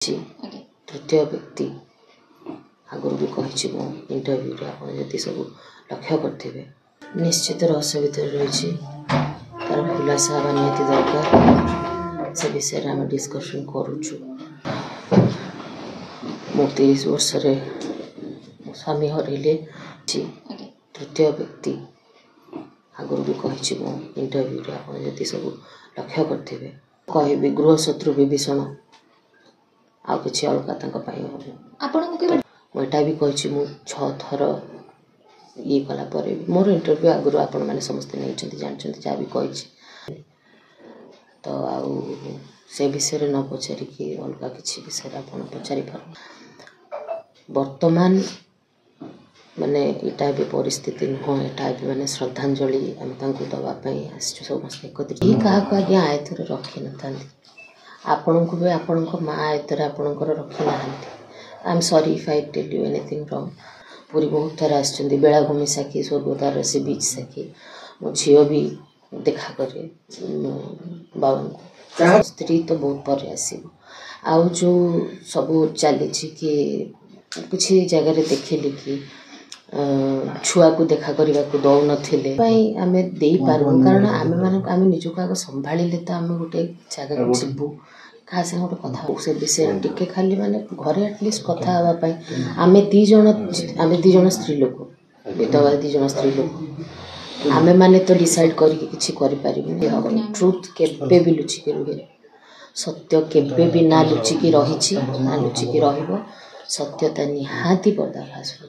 तृतीय व्यक्ति आगुरी भी कही इंटरव्यू आप सब लक्ष्य करेंगे निश्चित रहस्य भितर रही तार खुलासा हवा निहाती दरकार से विषय आम डिस्कसन करुचु। मो 30 वर्ष स्वामी हरइले तृतीय व्यक्ति आगुरी भी कही इंटरव्यू आप सब लक्ष्य करेंगे कह गृह शत्रु विभीषण आउ कि अलग मुझा भी कही मु 6 थर ये कलापर मोर इंटरव्यू आगुरी आपण मैंने समस्ते नहीं जानते जहाँ भी कही तो आउ से विषय न पचारिकी अलग किसी विषय आप पचारि पार वर्तमान माने इटा भी परिस्थिति नुह एटा भी माने श्रद्धांजलि आम दवापाई आसचु समस्त एकत्रित क्या आज्ञा आयतर रखी न था आपण को भी आपण माँ आयतर आपणकर रखी ना I am sorry if I tell you anything wrong पूरी बहुत थर आसुँच बेलाभूमि साखी स्वर्गद्वार से बीच साखी मो झील भी देखा करे बाबा को स्त्री तो बहुत पर आसो आउ जो सब चली कि किसी जगह देखिली कि छुआ को देखा करने को दौन आम दे पार्बन कारण आम मान आम निजक आग संभाले तो आम गोटे जगह को जीवु क्या साथ गोटे कथा से विषय टिके खाली माने घरे एटलिस्ट कथा हाँपाई आम दीज स्त्री लोक विधवा 2 जन स्त्री लोक आमे माने तो डिसाइड करके किसी करें ट्रुथ केबे भी लुचिकी रुहे सत्य केबे भी ना लुचिकी रही ना लुचिकी रहिबो सत्यता निहाती पर्दाफाश